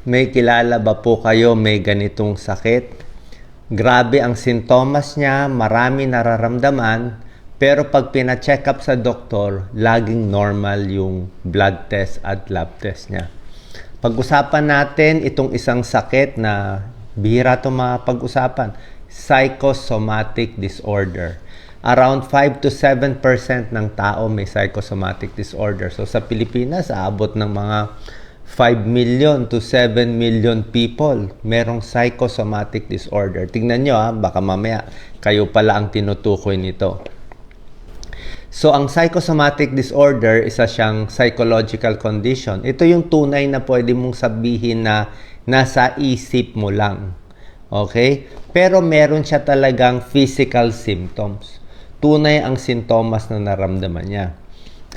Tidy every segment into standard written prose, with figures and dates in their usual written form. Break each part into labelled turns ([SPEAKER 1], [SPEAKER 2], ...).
[SPEAKER 1] May kilala ba po kayo may ganitong sakit? Grabe ang sintomas niya, marami nararamdaman, pero pag pina-check up sa doktor, laging normal yung blood test at lab test niya. Pag-usapan natin itong isang sakit na bihira itong mapag-usapan, psychosomatic disorder. Around 5 to 7% ng tao may psychosomatic disorder. So sa Pilipinas, aabot ng mga 5 million to 7 million people merong psychosomatic disorder. Tingnan nyo baka mamaya kayo pala ang tinutukoy nito. So ang psychosomatic disorder, isa siyang psychological condition. Ito yung tunay na pwede mong sabihin na nasa isip mo lang. Okay? Pero meron siya talagang physical symptoms. Tunay ang sintomas na naramdaman niya.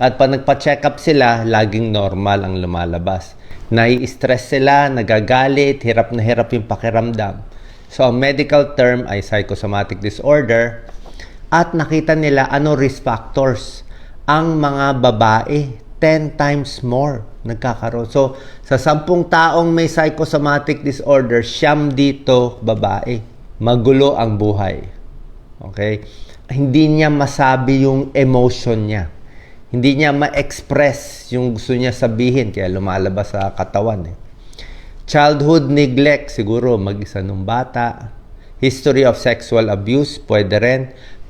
[SPEAKER 1] At pag nagpa-check up sila, laging normal ang lumalabas. Nai-stress sila, nagagalit, hirap na hirap yung pakiramdam. So, ang medical term ay psychosomatic disorder. At nakita nila ano risk factors. Ang mga babae, 10 times more nagkakaroon. So, sa 10 taong may psychosomatic disorder, 9 dito babae. Magulo ang buhay. Okay? Hindi niya masabi yung emotion niya. Hindi niya ma-express yung gusto niya sabihin, kaya lumalabas sa katawan. Childhood neglect, siguro mag-isa nung bata. History of sexual abuse, pwede rin.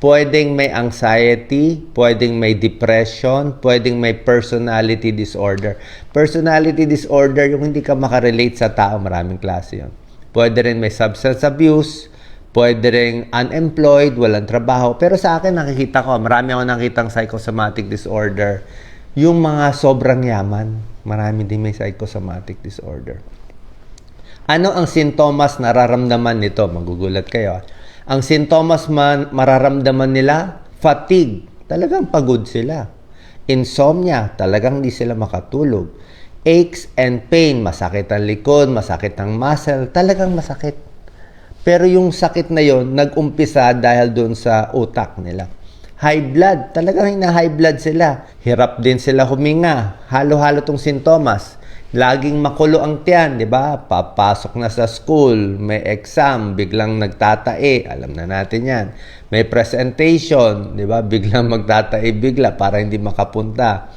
[SPEAKER 1] Pwedeng may anxiety, pwedeng may depression, pwedeng may personality disorder. Personality disorder, yung hindi ka makarelate sa tao, maraming klase yun. Pwede rin may substance abuse, pwede rin unemployed, walang trabaho. Pero sa akin, nakikita ko, marami ako nakitang psychosomatic disorder. Yung mga sobrang yaman, marami din may psychosomatic disorder. Ano ang sintomas nararamdaman nito? Magugulat kayo. Ang sintomas mararamdaman nila, fatigue, talagang pagod sila. Insomnia, talagang di sila makatulog. Aches and pain, masakit ang likod, masakit ang muscle, talagang masakit. Pero yung sakit na yon nag-umpisa dahil doon sa utak nila. High blood, talagang high blood sila. Hirap din sila huminga. Halo-halo tong sintomas. Laging makulo ang tiyan, di ba? Papasok na sa school, may exam, biglang nagtatae. Alam na natin yan. May presentation, di ba? Biglang magtatae bigla para hindi makapunta.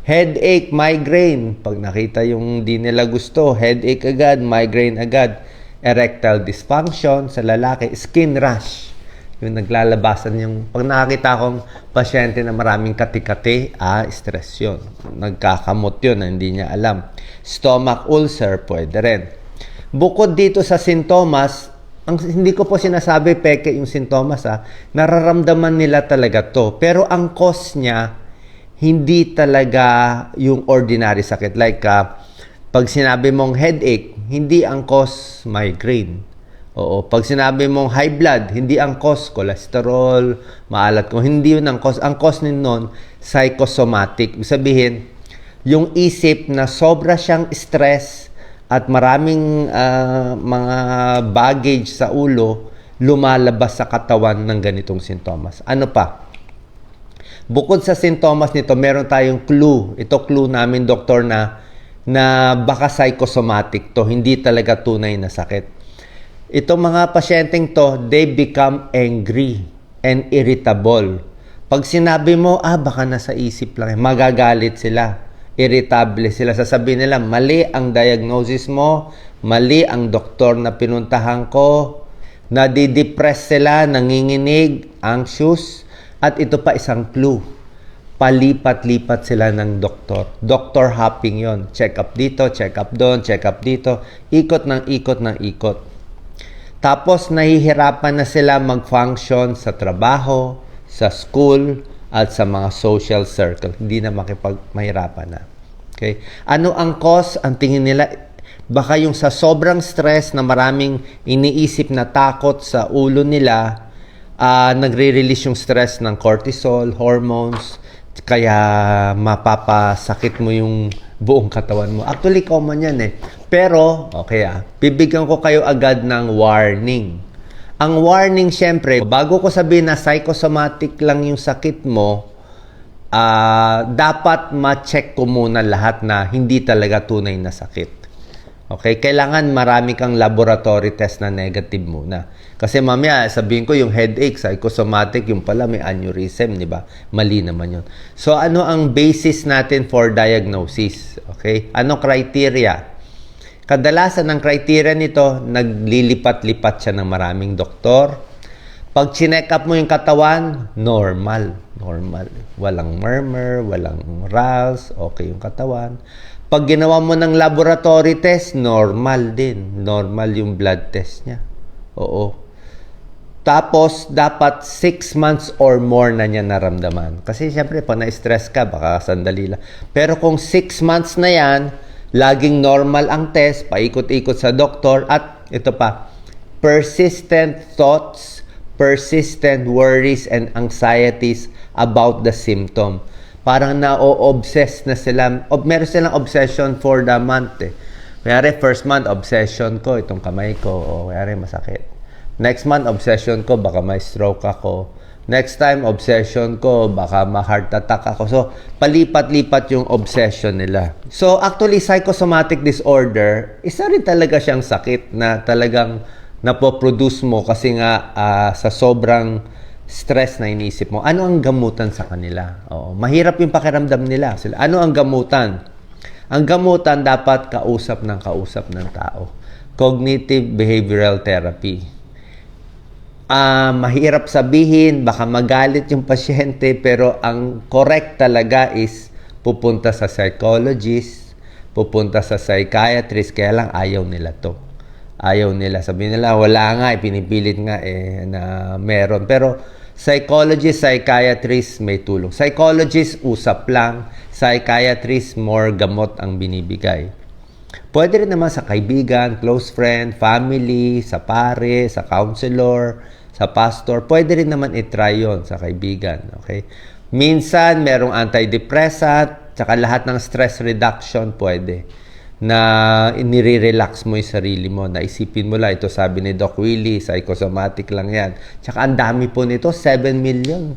[SPEAKER 1] Headache, migraine. Pag nakita yung di nila gusto, headache agad, migraine agad. Erectile dysfunction sa lalaki, skin rash. Yung naglalabasan yung, pag nakakita akong pasyente na maraming kati-kati, stress yun. Nagkakamot yun na hindi niya alam. Stomach ulcer, pwede rin. Bukod dito sa sintomas, hindi ko po sinasabi peke yung sintomas, nararamdaman nila talaga to. Pero ang cause niya, hindi talaga yung ordinary sakit. Like, pag sinabi mong headache, hindi ang cause migraine. Oo, pag sinabi mong high blood, hindi ang cause cholesterol, maalat ko, hindi yun ang cause. Ang cause nun, psychosomatic. Ibig sabihin, yung isip na sobra siyang stress at maraming mga baggage sa ulo, lumalabas sa katawan ng ganitong sintomas. Ano pa? Bukod sa sintomas nito, meron tayong clue. Ito clue namin, doktor, na baka psychosomatic to, hindi talaga tunay na sakit. Itong mga pasyenteng to, they become angry and irritable. Pag sinabi mo, baka nasa isip lang, magagalit sila, irritable sila. Sasabihin nila, mali ang diagnosis mo, mali ang doktor na pinuntahan ko, nadidepress sila, nanginginig, anxious, at ito pa isang clue. Palipat-lipat sila ng doktor. Doctor hopping yon. Check up dito, check up doon, check up dito. Ikot ng ikot ng ikot. Tapos nahihirapan na sila mag-function sa trabaho, sa school, at sa mga social circle. Hindi na mahirapan na. Okay? Ano ang cause? Ang tingin nila, baka yung sa sobrang stress na maraming iniisip na takot sa ulo nila, nagre-release yung stress ng cortisol, hormones, kaya mapapasakit mo yung buong katawan mo. Actually, common yan Pero, okay bibigyan ko kayo agad ng warning. Ang warning, syempre, bago ko sabihin na psychosomatic lang yung sakit mo, dapat ma-check ko muna lahat na hindi talaga tunay na sakit. Okay, kailangan marami kang laboratory test na negative muna. Kasi mamaya, sabihin ko yung headache, psychosomatic, yung pala may aneurysm, di ba? Mali naman yun. So, ano ang basis natin for diagnosis? Okay? Ano criteria? Kadalasan ng criteria nito, naglilipat-lipat siya ng maraming doktor. Pag chinek up mo yung katawan, normal. Normal. Walang murmur, walang rals, okay yung katawan. Pag ginawa mo ng laboratory test, normal din. Normal yung blood test niya. Oo. Tapos, dapat 6 months or more na niya naramdaman. Kasi siyempre, pag na-stress ka, baka sandali lang. Pero kung 6 months na yan, laging normal ang test, paikot-ikot sa doktor, at ito pa, persistent thoughts, persistent worries and anxieties about the symptom. Parang na-obsess na sila. Meron silang obsession for the month eh. Kaya first month, obsession ko, itong kamay ko. O kaya masakit. Next month, obsession ko, baka may stroke ako. Next time, obsession ko, baka ma-heart attack ako. So, palipat-lipat yung obsession nila. So, actually, psychosomatic disorder, isa rin talaga siyang sakit na talagang napoproduce mo kasi nga sa sobrang stress na iniisip mo. Ano ang gamutan sa kanila? Oo, mahirap yung pakiramdam nila. Ano ang gamutan? Ang gamutan dapat kausap ng tao. Cognitive behavioral therapy. Mahirap sabihin, baka magalit yung pasyente, pero ang correct talaga is pupunta sa psychologist, pupunta sa psychiatrist, kaya lang ayaw nila to. Ayaw nila. Sabihin nila, wala nga, pinipilit nga na meron. Pero psychologist, psychiatrist, may tulong. Psychologist, usap lang. Psychiatrist, more gamot ang binibigay. Pwede rin naman sa kaibigan, close friend, family, sa pare, sa counselor, sa pastor. Pwede rin naman itry yun sa kaibigan. Okay? Minsan, merong antidepressant, tsaka lahat ng stress reduction pwede. Na nire-relax mo yung sarili mo. Naisipin mo lang, ito sabi ni Doc Willie, psychosomatic lang yan. Tsaka ang dami po nito, 7 million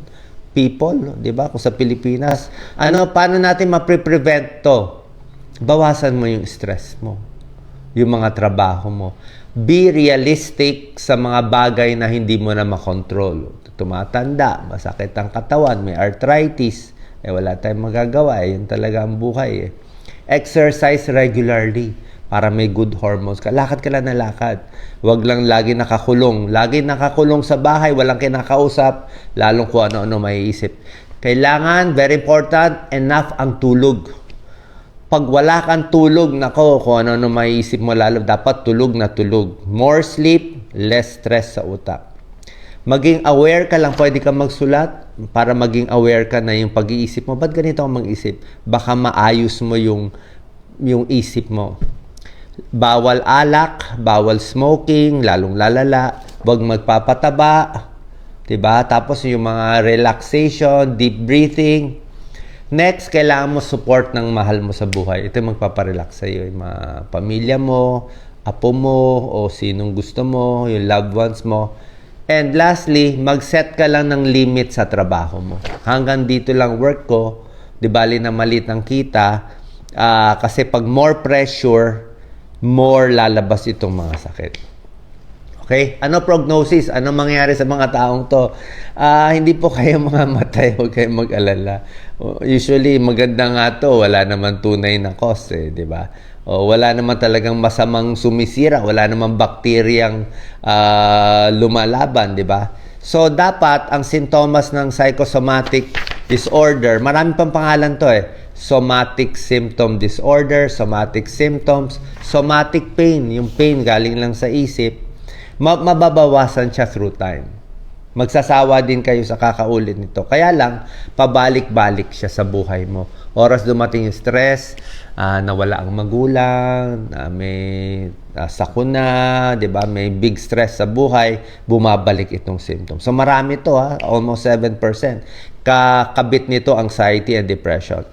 [SPEAKER 1] people, di ba? Kung sa Pilipinas. Paano natin ma-prevent to? Bawasan mo yung stress mo. Yung mga trabaho mo. Be realistic sa mga bagay na hindi mo na makontrol. Tumatanda, masakit ang katawan, may arthritis, wala tayong magagawa. Yun talaga ang buhay eh. Exercise regularly para may good hormones ka. Lakad ka lang na lakad. Huwag lang lagi nakakulong. Lagi nakakulong sa bahay, walang kinakausap, lalong kung ano-ano maiisip. Kailangan, very important, enough ang tulog. Pag wala kang tulog, nako, kung ano-ano maiisip mo, lalo dapat tulog na tulog. More sleep, less stress sa utak. Maging aware ka lang, pwede ka magsulat para maging aware ka na yung pag-iisip mo. Ba't ganito ang mag-isip? Baka maayos mo yung isip mo. Bawal alak, bawal smoking, lalong lalala. Huwag magpapataba. Diba? Tapos yung mga relaxation, deep breathing. Next, kailangan mo support ng mahal mo sa buhay. Ito yung magpaparelax sa'yo. Yung mga pamilya mo, apo mo, o sinong gusto mo, yung loved ones mo. And lastly, mag-set ka lang ng limit sa trabaho mo. Hanggang dito lang work ko, di bali na maliit ang kita, kasi pag more pressure, more lalabas itong mga sakit. Okay? Ano prognosis? Ano mangyayari sa mga taong to? Hindi po kayo mamamatay, huwag kayong mag-alala. Usually, maganda nga to, wala naman tunay na cause, di ba? Wala naman talagang masamang sumisira, wala naman bakteryang lumalaban, di ba? So, dapat ang sintomas ng psychosomatic disorder, marami pang pangalan to eh. Somatic symptom disorder, somatic symptoms, somatic pain, yung pain galing lang sa isip, mababawasan siya through time. Magsasawa din kayo sa kakaulit nito. Kaya lang, pabalik-balik siya sa buhay mo. Oras dumating yung stress, nawala ang magulang, may sakuna, di ba? May big stress sa buhay, bumabalik itong symptoms. So marami to, almost 7%. Kakabit nito anxiety and depression.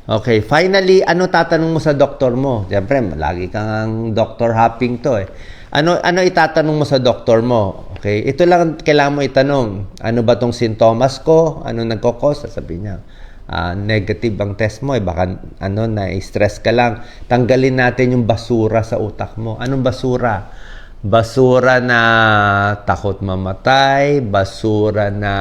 [SPEAKER 1] Okay, finally, ano tatanong mo sa doktor mo? Siyempre, lagi kang doctor hopping to eh. Ano itatanong mo sa doktor mo? Okay, ito lang kailangan mo itanong. Ano ba tong sintomas ko? Ano nagkakos? Sasabihin niya, negative ang test mo, baka na-stress ka lang. Tanggalin natin yung basura sa utak mo. Anong basura? Basura na takot mamatay, basura na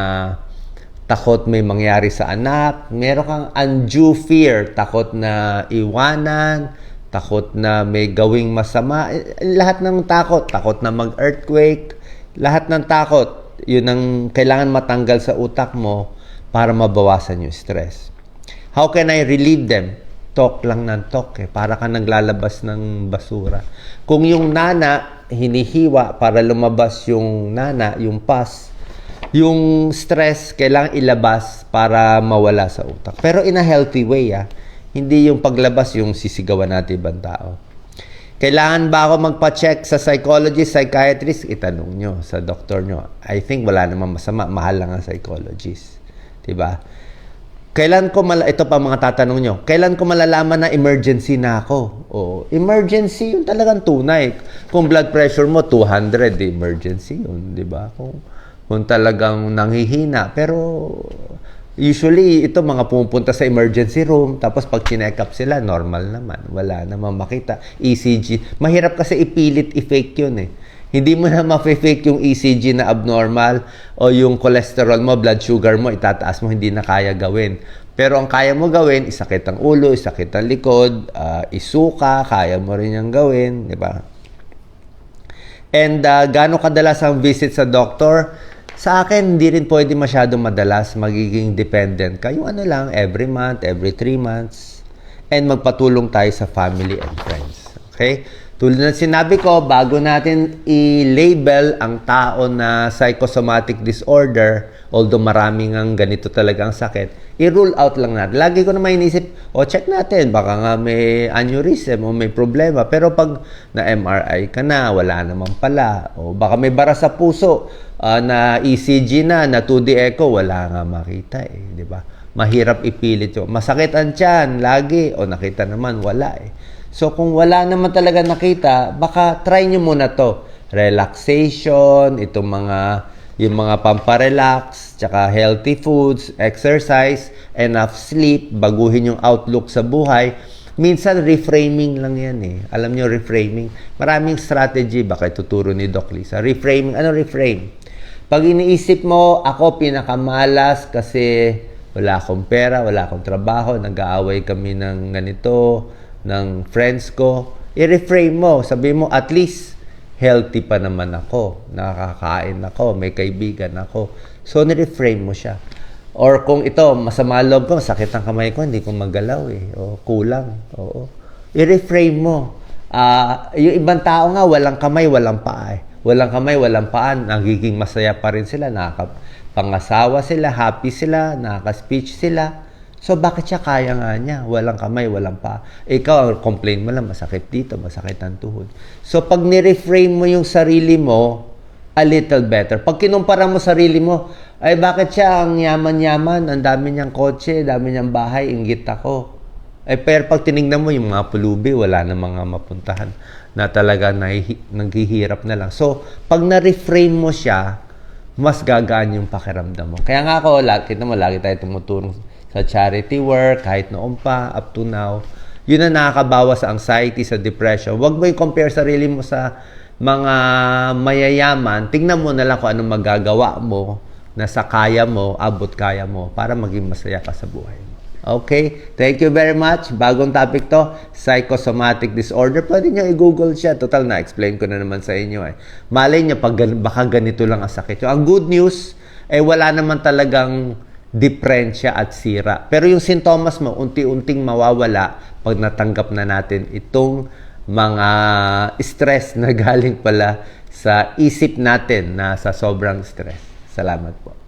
[SPEAKER 1] takot may mangyari sa anak, meron kang undue fear, takot na iwanan, takot na may gawing masama, lahat ng takot, takot na mag-earthquake, lahat ng takot, yun ang kailangan matanggal sa utak mo para mabawasan yung stress. How can I relieve them? Talk lang ng talk para ka naglalabas ng basura. Kung yung nana, hinihiwa para lumabas yung nana, yung pus, yung stress, kailangan ilabas para mawala sa utak. Pero in a healthy way, hindi yung paglabas yung sisigawan natin ibang tao. Kailangan ba ako magpa-check sa psychologist, psychiatrist? Itanong nyo sa doktor nyo. I think wala namang masama. Mahal lang ang psychologist. Diba? Ito pa mga tatanong nyo. Kailan ko malalaman na emergency na ako? Emergency, yung talagang tunay. Kung blood pressure mo, 200, emergency yun. Diba? Kung talagang nanghihina. Pero usually, ito mga pumupunta sa emergency room, tapos pag chinek up sila, normal naman. Wala naman makita. ECG. Mahirap kasi ipilit i-fake yun Hindi mo na ma-fake yung ECG na abnormal o yung cholesterol mo, blood sugar mo, itataas mo, hindi na kaya gawin. Pero ang kaya mo gawin, isakit ang ulo, isakit ang likod, isuka, kaya mo rin yung gawin, di ba? And gaano kadalas ang visit sa doctor? Sa akin, hindi rin pwede masyadong madalas, magiging dependent ka. Yung lang, every month, every 3 months. And magpatulong tayo sa family and friends. Okay? Tulad ng sinabi ko, bago natin i-label ang tao na psychosomatic disorder, although maraming ang ganito talaga ang sakit, i-rule out lang natin. Lagi ko naman inisip, check natin, baka nga may aneurysm o may problema. Pero pag na-MRI ka na, wala naman pala. O baka may bara sa puso, na ECG na 2D echo, wala nga makita di ba? Mahirap ipilit yun. Masakit ang tiyan, lagi, nakita naman, wala So, kung wala naman talaga nakita, baka try nyo muna to. Relaxation, yung mga pamparelax, tsaka healthy foods, exercise, enough sleep, baguhin yung outlook sa buhay. Minsan, reframing lang yan Alam nyo, reframing. Maraming strategy, baka ituturo ni Doc Lisa. Reframing, ano reframe? Pag iniisip mo, ako pinakamalas kasi wala akong pera, wala akong trabaho, nag-aaway kami ng ganito, ng friends ko, i-reframe mo. Sabi mo, at least, healthy pa naman ako. Nakakain ako, may kaibigan ako. So, ni-reframe mo siya. Or kung ito, masama loob ko, sakit ang kamay ko, hindi ko magalaw O kulang. I-reframe mo. Yung ibang tao nga, walang kamay, walang paa Walang kamay, walang paa, nagiging masaya pa rin sila, nakakapangasawa sila, happy sila, nakaka-speech sila. So, bakit siya kaya nga niya? Walang kamay, walang paa. Ikaw, complain mo lang, masakit dito, masakit ang tuhod. So, pag ni-reframe mo yung sarili mo, a little better. Pag kinumpara mo sarili mo, ay bakit siya ang yaman-yaman, ang dami niyang kotse, dami niyang bahay, inggit ako. Pero pag tinignan mo yung mga pulubi, wala na mga mapuntahan na talaga naghihirap na lang. So, pag na-reframe mo siya, mas gagaan yung pakiramdam mo. Kaya nga ako, kita mo, lagi tayo tumutulong sa charity work, kahit noon pa, up to now. Yun ang nakakabawas sa anxiety, sa depression. Huwag mo i-compare sarili mo sa mga mayayaman. Tingnan mo na lang kung anong magagawa mo na sa kaya mo, abot kaya mo, para maging masaya ka sa buhay mo. Okay? Thank you very much. Bagong topic to, psychosomatic disorder. Pwede nyo i-google siya. Total, na-explain ko na naman sa inyo Malay nyo, baka ganito lang ang sakit. Ang good news, wala naman talagang depresya at sira. Pero yung sintomas mo, unti-unting mawawala pag natanggap na natin itong mga stress na galing pala sa isip natin na sa sobrang stress. Salamat po.